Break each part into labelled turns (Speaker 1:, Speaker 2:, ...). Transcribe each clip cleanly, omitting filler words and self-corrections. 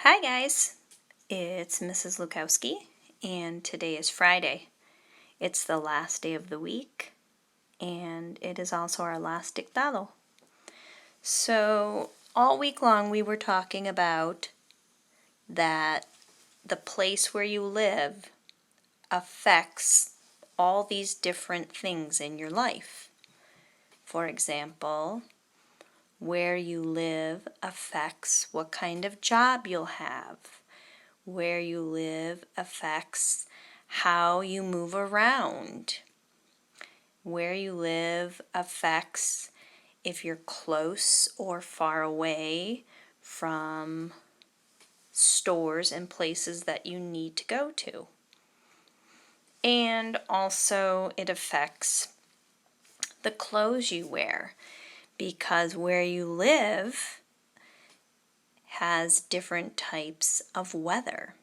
Speaker 1: Hi guys, it's Mrs. Lukowski, and today is Friday. It's the last day of the week, and it is also our last dictado. So all week long we were talking about that the place where you live affects all these different things in your life. For example, where you live affects what kind of job you'll have. Where you live affects how you move around. Where you live affects if you're close or far away from stores and places that you need to go to. And also it affects the clothes you wear, because where you live has different types of weather.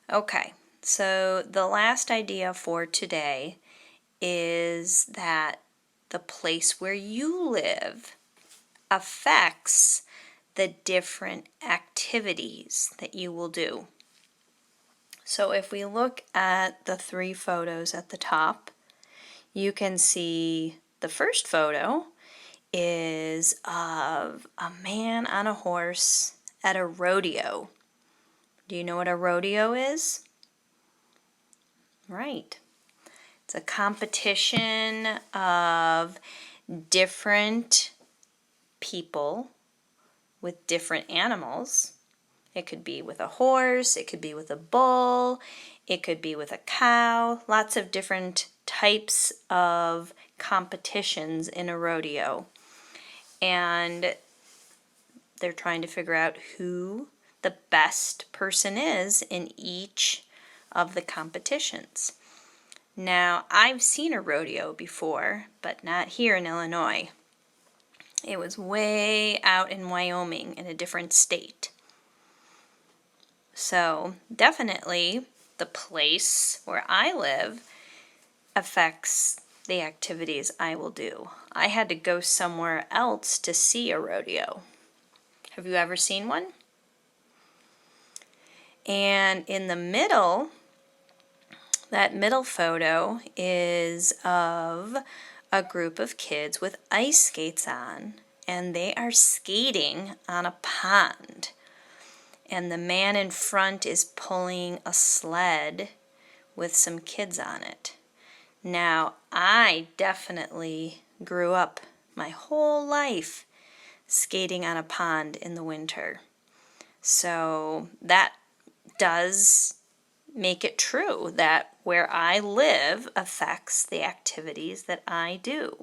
Speaker 1: Okay, so the last idea for today is that the place where you live affects the different activities that you will do. So if we look at the three photos at the top, you can see the first photo is of a man on a horse at a rodeo. Do you know what a rodeo is? Right. It's a competition of different people with different animals. It could be with a horse, it could be with a bull, it could be with a cow, lots of different types of competitions in a rodeo. And they're trying to figure out who the best person is in each of the competitions. Now, I've seen a rodeo before, but not here in Illinois. It was way out in Wyoming in a different state. So, definitely the place where I live affects the activities I will do. I had to go somewhere else to see a rodeo. Have you ever seen one? And in the middle, that middle photo is of a group of kids with ice skates on, and they are skating on a pond. And the man in front is pulling a sled with some kids on it. Now, I definitely grew up my whole life skating on a pond in the winter. So that does make it true that where I live affects the activities that I do.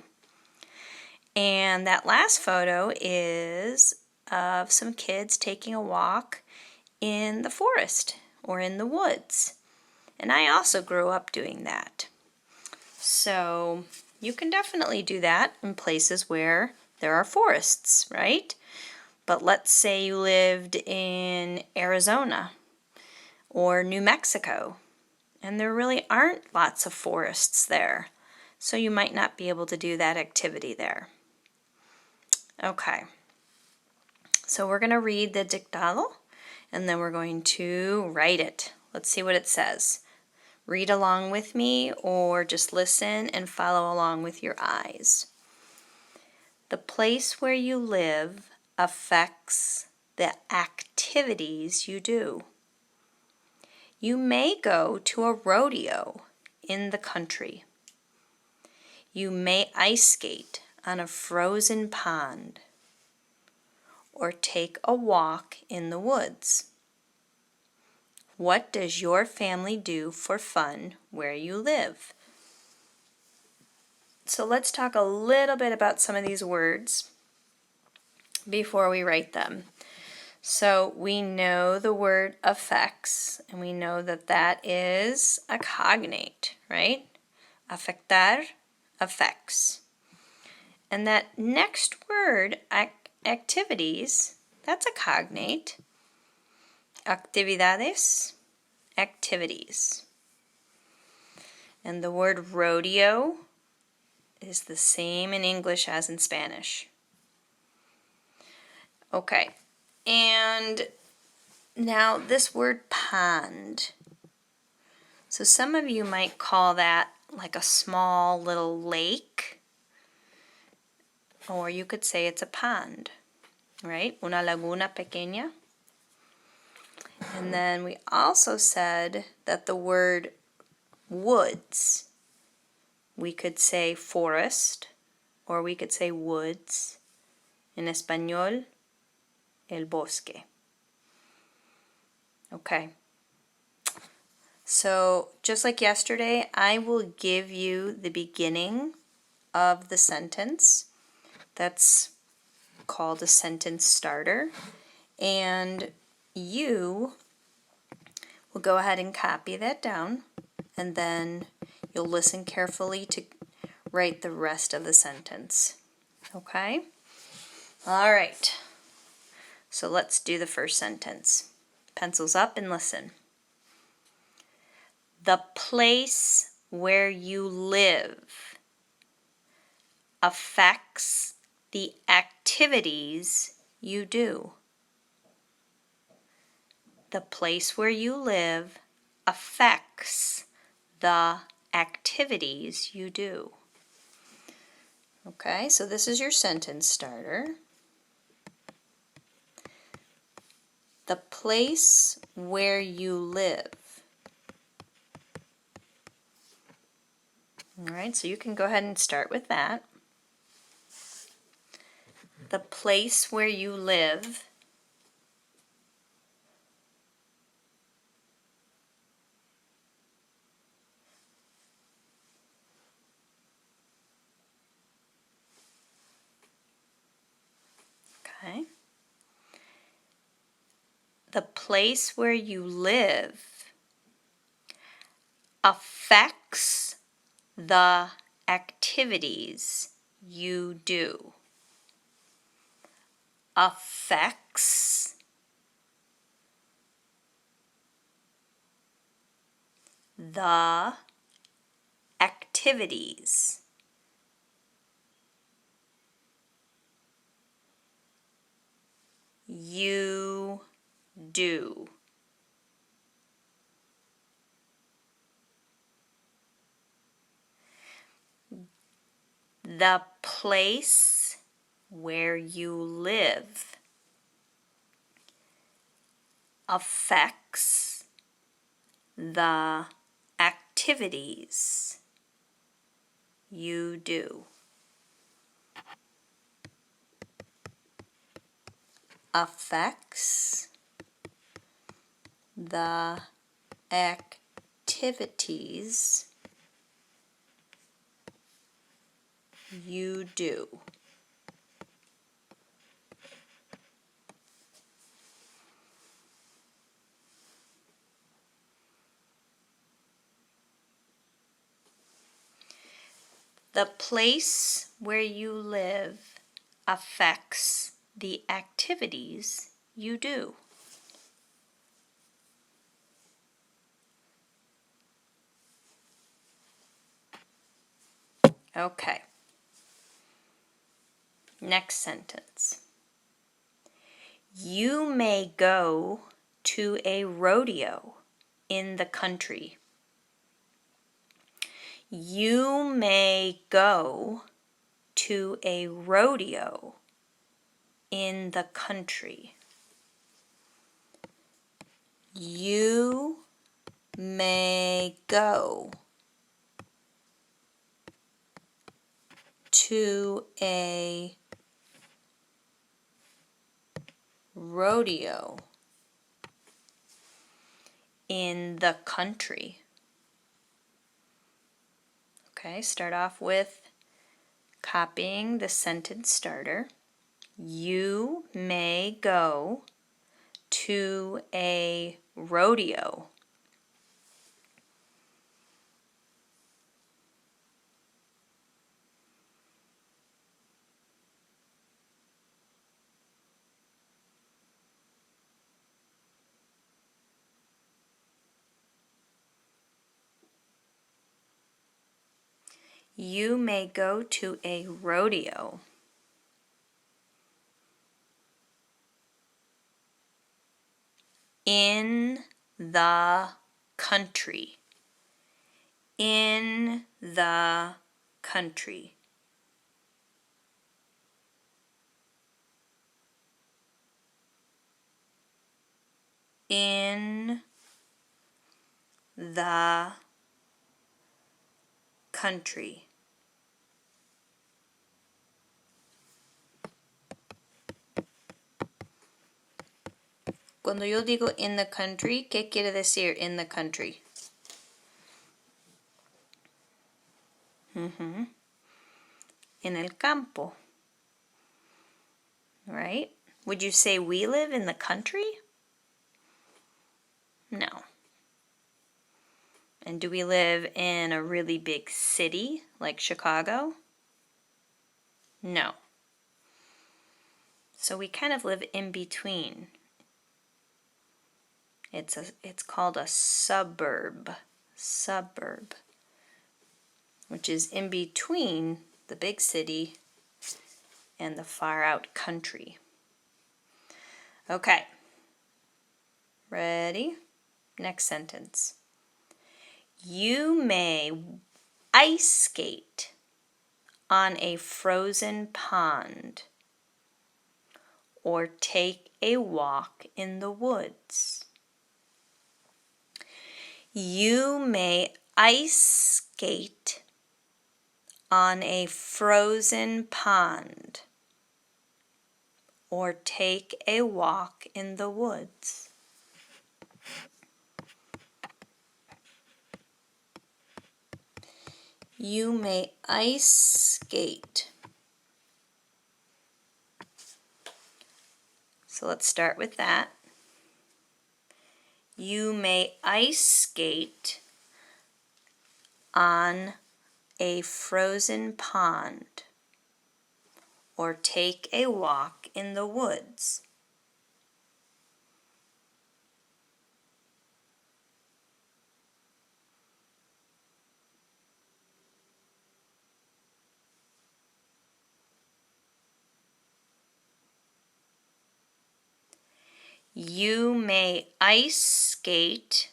Speaker 1: And that last photo is of some kids taking a walk in the forest or in the woods. And I also grew up doing that. So you can definitely do that in places where there are forests, right? But let's say you lived in Arizona or New Mexico, and there really aren't lots of forests there, so you might not be able to do that activity there. Okay, so we're going to read the dictado, and then we're going to write it. Let's see what it says. Read along with me, or just listen and follow along with your eyes. The place where you live affects the activities you do. You may go to a rodeo in the country. You may ice skate on a frozen pond or take a walk in the woods. What does your family do for fun where you live? So let's talk a little bit about some of these words before we write them. So we know the word affects, and we know that that is a cognate, right? Afectar, affects. And that next word, activities, that's a cognate. Actividades, activities. And the word rodeo is the same in English as in Spanish. Okay, and Now, this word pond. So some of you might call that like a small little lake, or you could say it's a pond, right? Una laguna pequeña. And then we also said that the word woods, we could say forest, or we could say woods. En español, el bosque. Okay. So just like yesterday, I will give you the beginning of the sentence. That's called a sentence starter. And you will go ahead and copy that down, and then you'll listen carefully to write the rest of the sentence. Okay? All right. So let's do the first sentence. Pencils up and listen. The place where you live affects the activities you do. The place where you live affects the activities you do. Okay, so this is your sentence starter. The place where you live. All right, so you can go ahead and start with that. The place where you live okay. The place where you live affects the activities you do. Affects the activities you do. The place where you live affects the activities you do. Affects the activities you do. The place where you live affects the activities you do. Okay. Next sentence. You may go to a rodeo in the country. You may go to a rodeo in the country. You may go to a rodeo in the country. Okay, start off with copying the sentence starter. You may go to a rodeo. You may go to a rodeo. In the country. In the country. In the country. Cuando yo digo in the country, ¿qué quiere decir in the country? En el campo. Right? Would you say we live in the country? No. And do we live in a really big city like Chicago? No. So we kind of live in between. It's called a suburb. Suburb. Which is in between the big city and the far out country. Okay. Ready? Next sentence. You may ice skate on a frozen pond or take a walk in the woods. You may ice skate on a frozen pond or take a walk in the woods. You may ice skate. So let's start with that. You may ice skate on a frozen pond or take a walk in the woods. You may ice skate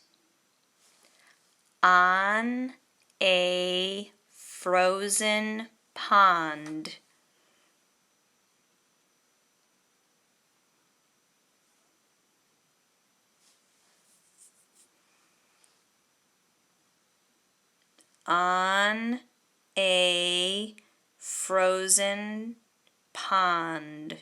Speaker 1: on a frozen pond. On a frozen pond.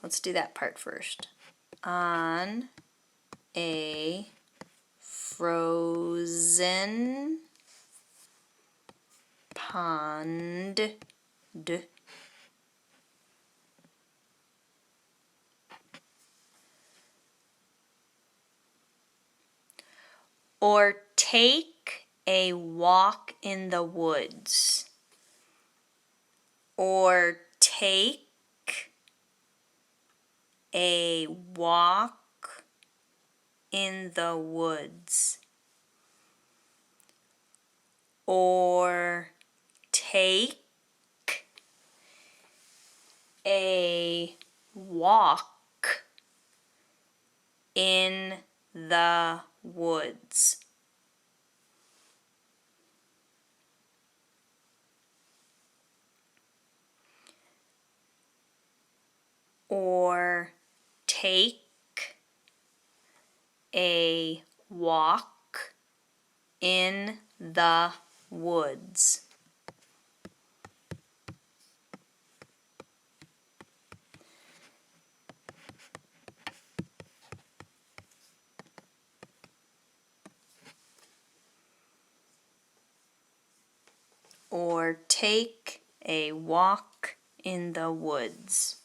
Speaker 1: Let's do that part first. On a frozen pond. Or take a walk in the woods. Or take a walk in the woods. Or take a walk in the woods. Or take a walk in the woods. Or take a walk in the woods.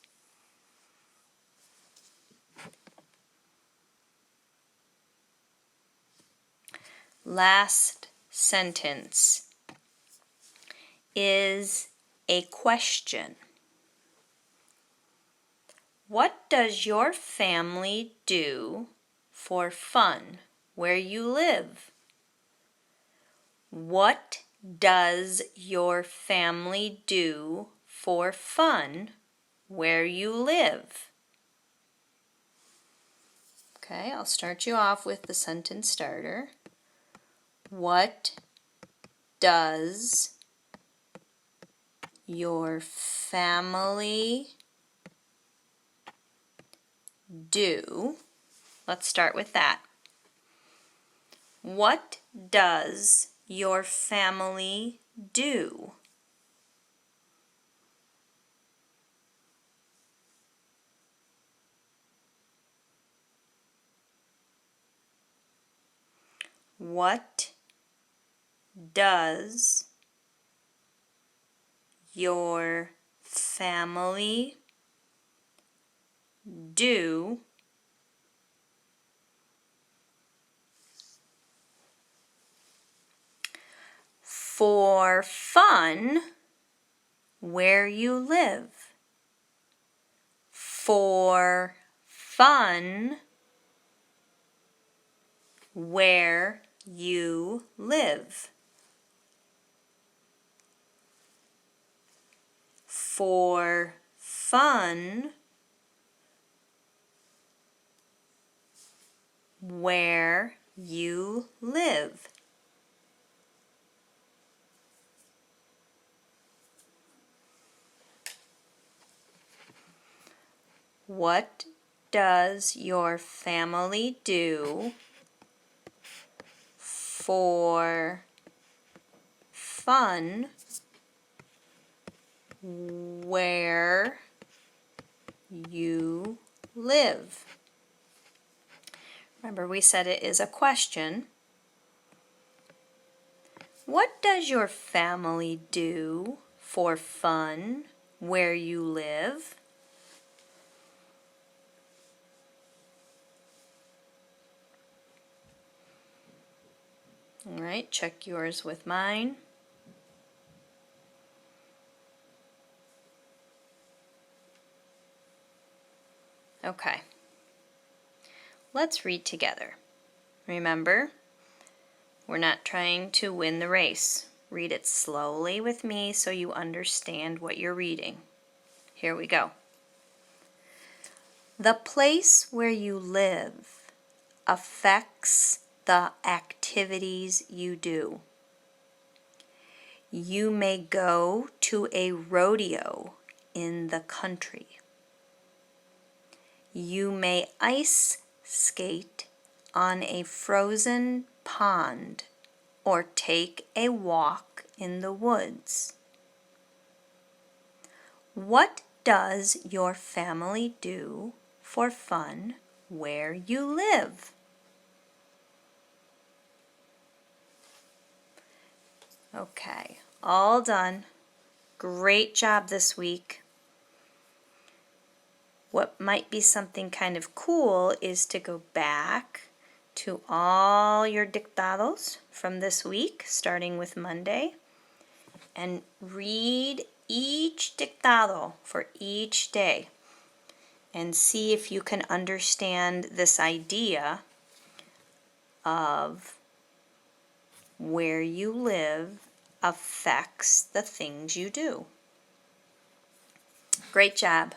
Speaker 1: Last sentence is a question. What does your family do for fun where you live? What does your family do for fun where you live? Okay, I'll start you off with the sentence starter. What does your family do? Let's start with that. What does your family do? What does your family do for fun where you live? For fun where you live. For fun where you live. What does your family do for fun where you live? Remember, we said it is a question. What does your family do for fun where you live? All right, check yours with mine. Okay, let's read together. Remember, we're not trying to win the race. Read it slowly with me so you understand what you're reading. Here we go. The place where you live affects the activities you do. You may go to a rodeo in the country. You may ice skate on a frozen pond or take a walk in the woods. What does your family do for fun where you live? Okay, all done. Great job this week. What might be something kind of cool is to go back to all your dictados from this week, starting with Monday, and read each dictado for each day and see if you can understand this idea of where you live affects the things you do. Great job.